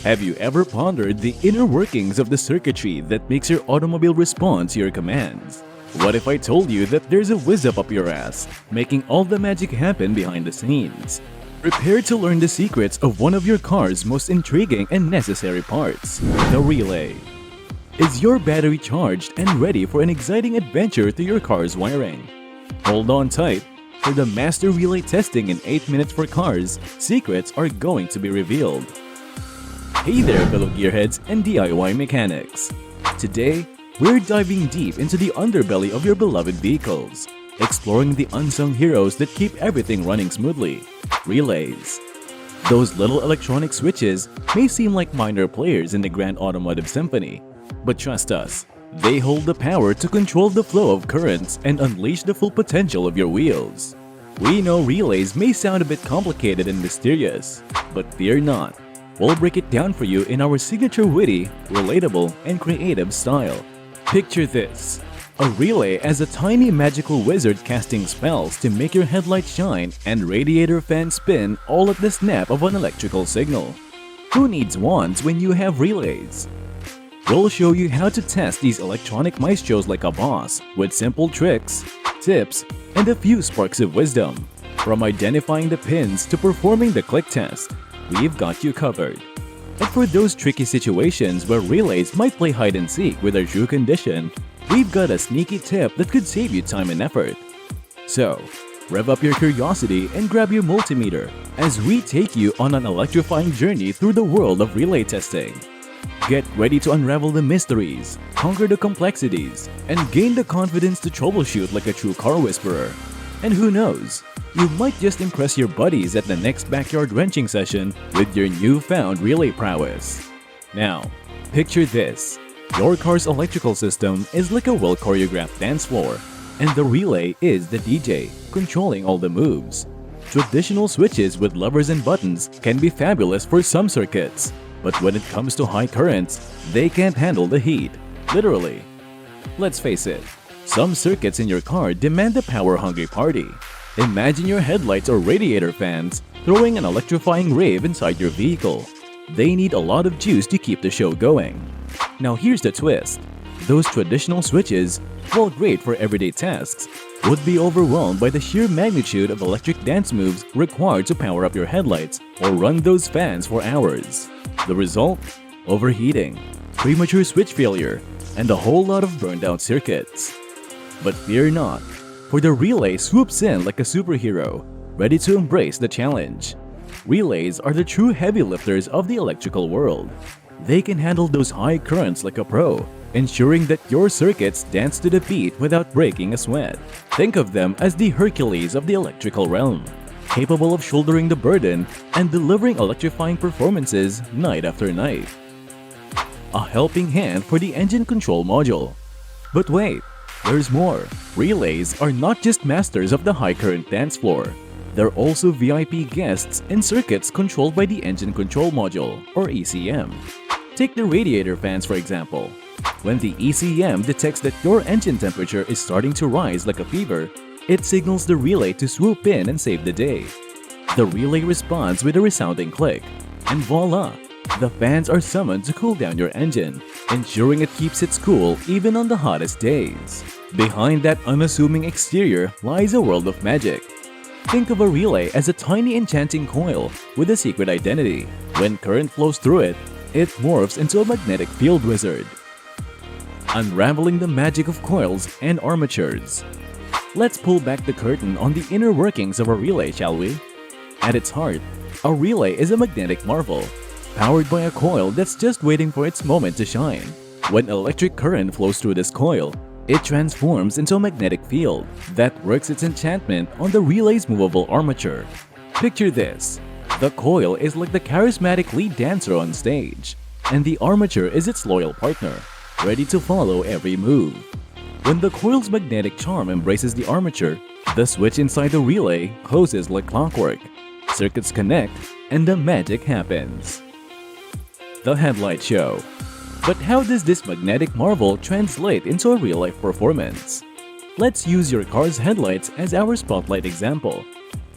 Have you ever pondered the inner workings of the circuitry that makes your automobile respond to your commands? What if I told you that there's a whiz up your ass, making all the magic happen behind the scenes? Prepare to learn the secrets of one of your car's most intriguing and necessary parts, the relay. Is your battery charged and ready for an exciting adventure to your car's wiring? Hold on tight, for the master relay testing in 8 minutes for cars, secrets are going to be revealed. Hey there fellow gearheads and DIY mechanics! Today, we're diving deep into the underbelly of your beloved vehicles, exploring the unsung heroes that keep everything running smoothly, relays. Those little electronic switches may seem like minor players in the grand automotive symphony, but trust us, they hold the power to control the flow of currents and unleash the full potential of your wheels. We know relays may sound a bit complicated and mysterious, but fear not. We'll break it down for you in our signature witty, relatable, and creative style. Picture this: a relay as a tiny magical wizard casting spells to make your headlights shine and radiator fans spin all at the snap of an electrical signal. Who needs wands when you have relays? We'll show you how to test these electronic maestros like a boss with simple tricks, tips, and a few sparks of wisdom. From identifying the pins to performing the click test, we've got you covered. And for those tricky situations where relays might play hide and seek with their true condition, we've got a sneaky tip that could save you time and effort. So, rev up your curiosity and grab your multimeter as we take you on an electrifying journey through the world of relay testing. Get ready to unravel the mysteries, conquer the complexities, and gain the confidence to troubleshoot like a true car whisperer. And who knows, you might just impress your buddies at the next backyard wrenching session with your newfound relay prowess. Now, picture this. Your car's electrical system is like a well-choreographed dance floor, and the relay is the DJ, controlling all the moves. Traditional switches with levers and buttons can be fabulous for some circuits, but when it comes to high currents, they can't handle the heat, literally. Let's face it, some circuits in your car demand a power-hungry party. Imagine your headlights or radiator fans throwing an electrifying rave inside your vehicle. They need a lot of juice to keep the show going. Now here's the twist. Those traditional switches, while great for everyday tasks, would be overwhelmed by the sheer magnitude of electric dance moves required to power up your headlights or run those fans for hours. The result? Overheating, premature switch failure, and a whole lot of burned out circuits. But fear not, for the relay swoops in like a superhero, ready to embrace the challenge. Relays are the true heavy lifters of the electrical world. They can handle those high currents like a pro, ensuring that your circuits dance to the beat without breaking a sweat. Think of them as the Hercules of the electrical realm, capable of shouldering the burden and delivering electrifying performances night after night. A helping hand for the engine control module. But wait, there's more. Relays are not just masters of the high current dance floor. They're also VIP guests in circuits controlled by the engine control module, or ECM. Take the radiator fans for example. When the ECM detects that your engine temperature is starting to rise like a fever, it signals the relay to swoop in and save the day. The relay responds with a resounding click, and voila! The fans are summoned to cool down your engine, ensuring it keeps its cool even on the hottest days. Behind that unassuming exterior lies a world of magic. Think of a relay as a tiny enchanting coil with a secret identity. When current flows through it, it morphs into a magnetic field wizard. Unraveling the magic of coils and armatures. Let's pull back the curtain on the inner workings of a relay, shall we? At its heart, a relay is a magnetic marvel, powered by a coil that's just waiting for its moment to shine. When electric current flows through this coil, it transforms into a magnetic field that works its enchantment on the relay's movable armature. Picture this. The coil is like the charismatic lead dancer on stage, and the armature is its loyal partner, ready to follow every move. When the coil's magnetic charm embraces the armature, the switch inside the relay closes like clockwork. Circuits connect, and the magic happens. The headlight show. But how does this magnetic marvel translate into a real-life performance? Let's use your car's headlights as our spotlight example.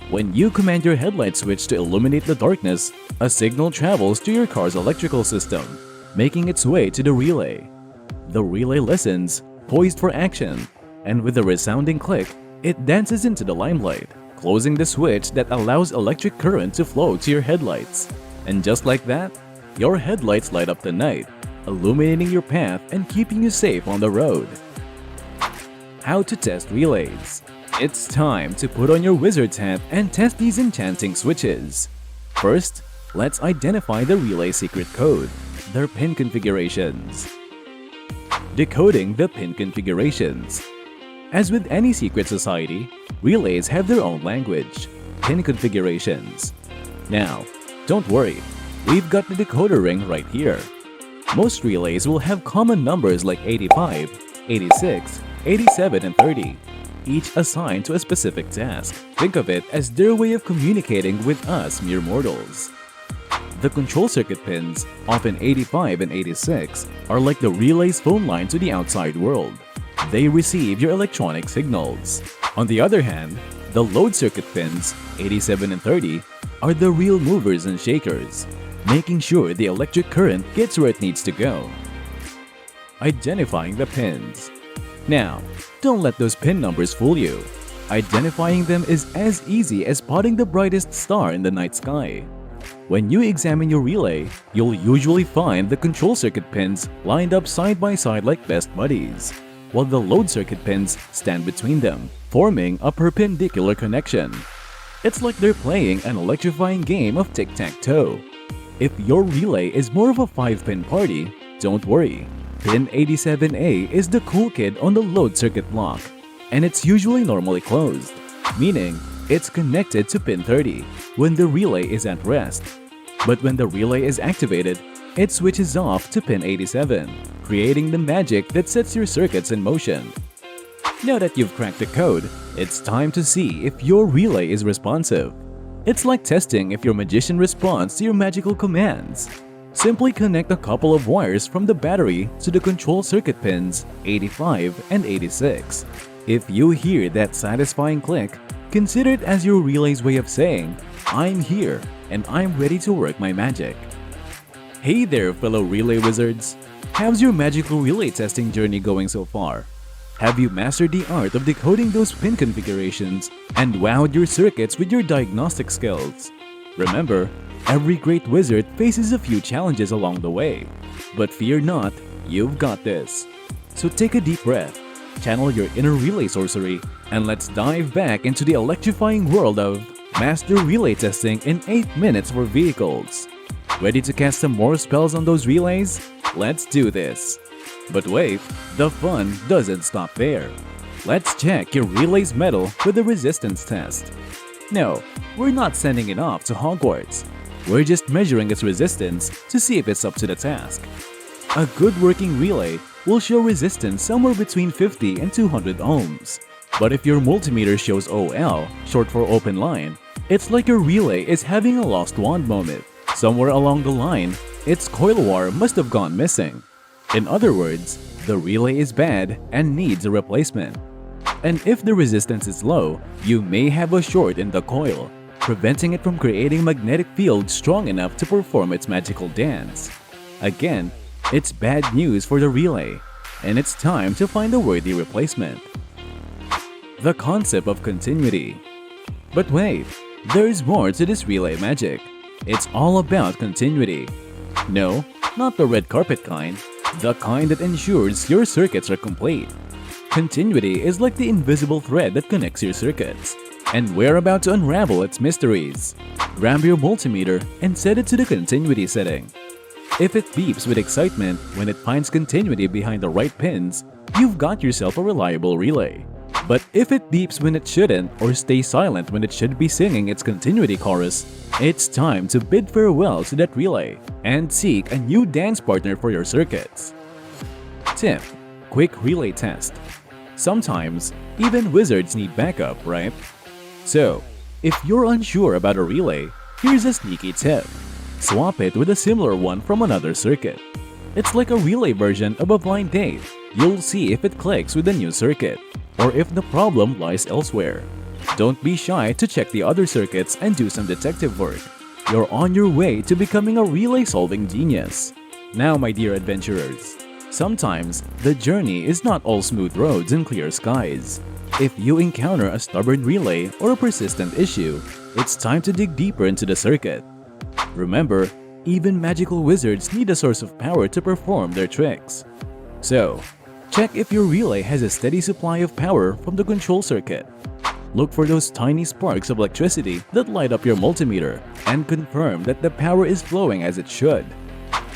When you command your headlight switch to illuminate the darkness, A signal travels to your car's electrical system, making its way to the relay. The relay listens, poised for action, and with a resounding click, it dances into the limelight, closing the switch that allows electric current to flow to your headlights. And just like that, your headlights light up the night, illuminating your path and keeping you safe on the road. How to test relays. It's time to put on your wizard's hat and test these enchanting switches. First, let's identify the relay secret code, their pin configurations. Decoding the pin configurations. As with any secret society, relays have their own language, pin configurations. Now, don't worry, we've got the decoder ring right here. Most relays will have common numbers like 85, 86, 87, and 30, each assigned to a specific task. Think of it as their way of communicating with us mere mortals. The control circuit pins, often 85 and 86, are like the relay's phone line to the outside world. They receive your electronic signals. On the other hand, the load circuit pins, 87 and 30, are the real movers and shakers, making sure the electric current gets where it needs to go. Identifying the pins. Now, don't let those pin numbers fool you. Identifying them is as easy as spotting the brightest star in the night sky. When you examine your relay, you'll usually find the control circuit pins lined up side by side like best buddies, while the load circuit pins stand between them, forming a perpendicular connection. It's like they're playing an electrifying game of tic-tac-toe. If your relay is more of a 5-pin party, don't worry. Pin 87A is the cool kid on the load circuit block, and it's usually normally closed, meaning it's connected to pin 30 when the relay is at rest. But when the relay is activated, it switches off to pin 87, creating the magic that sets your circuits in motion. Now that you've cracked the code, it's time to see if your relay is responsive. It's like testing if your magician responds to your magical commands. Simply connect a couple of wires from the battery to the control circuit pins 85 and 86. If you hear that satisfying click, consider it as your relay's way of saying, "I'm here and I'm ready to work my magic." Hey there, fellow relay wizards! How's your magical relay testing journey going so far? Have you mastered the art of decoding those pin configurations and wowed your circuits with your diagnostic skills? Remember, every great wizard faces a few challenges along the way. But fear not, you've got this. So take a deep breath, channel your inner relay sorcery, and let's dive back into the electrifying world of master relay testing in 8 minutes for vehicles. Ready to cast some more spells on those relays? Let's do this! But wait, the fun doesn't stop there. Let's check your relay's metal with a resistance test. No, we're not sending it off to Hogwarts. We're just measuring its resistance to see if it's up to the task. A good working relay will show resistance somewhere between 50 and 200 ohms. But if your multimeter shows OL, short for open line, it's like your relay is having a lost wand moment. Somewhere along the line, its coil wire must have gone missing. In other words, the relay is bad and needs a replacement. And if the resistance is low, you may have a short in the coil, preventing it from creating a magnetic field strong enough to perform its magical dance. Again, it's bad news for the relay, and it's time to find a worthy replacement. The concept of continuity. But wait, there's more to this relay magic. It's all about continuity. No, not the red carpet kind, the kind that ensures your circuits are complete. Continuity is like the invisible thread that connects your circuits, and we're about to unravel its mysteries. Grab your multimeter and set it to the continuity setting. If it beeps with excitement when it finds continuity behind the right pins, you've got yourself a reliable relay. But if it beeps when it shouldn't or stays silent when it should be singing its continuity chorus, it's time to bid farewell to that relay and seek a new dance partner for your circuits. Tip: quick relay test. Sometimes, even wizards need backup, right? So, if you're unsure about a relay, here's a sneaky tip. Swap it with a similar one from another circuit. It's like a relay version of a blind date. You'll see if it clicks with the new circuit, or if the problem lies elsewhere. Don't be shy to check the other circuits and do some detective work. you're on your way to becoming a relay-solving genius. Now, my dear adventurers, sometimes the journey is not all smooth roads and clear skies. If you encounter a stubborn relay or a persistent issue, it's time to dig deeper into the circuit. Remember, even magical wizards need a source of power to perform their tricks. So, check if your relay has a steady supply of power from the control circuit. Look for those tiny sparks of electricity that light up your multimeter and confirm that the power is flowing as it should.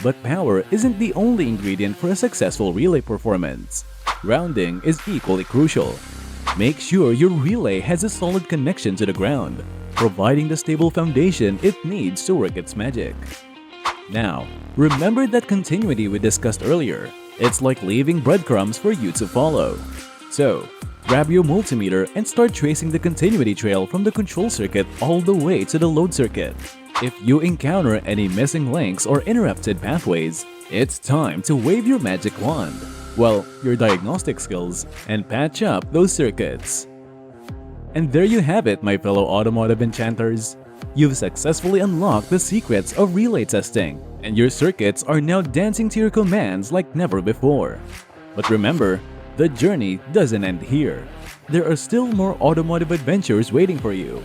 But power isn't the only ingredient for a successful relay performance. Grounding is equally crucial. Make sure your relay has a solid connection to the ground, providing the stable foundation it needs to work its magic. Now, remember that continuity we discussed earlier. It's like leaving breadcrumbs for you to follow. So, grab your multimeter and start tracing the continuity trail from the control circuit all the way to the load circuit. If you encounter any missing links or interrupted pathways, it's time to wave your magic wand, well, your diagnostic skills, and patch up those circuits. And there you have it, my fellow automotive enchanters. You've successfully unlocked the secrets of relay testing, and your circuits are now dancing to your commands like never before. But remember, the journey doesn't end here. There are still more automotive adventures waiting for you.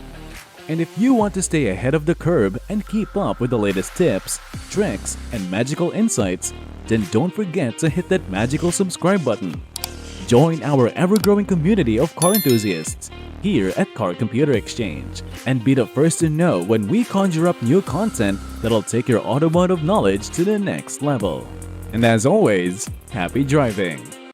And if you want to stay ahead of the curve and keep up with the latest tips, tricks, and magical insights, then don't forget to hit that magical subscribe button. Join our ever-growing community of car enthusiasts here at Car Computer Exchange and be the first to know when we conjure up new content that'll take your automotive knowledge to the next level. And as always, happy driving!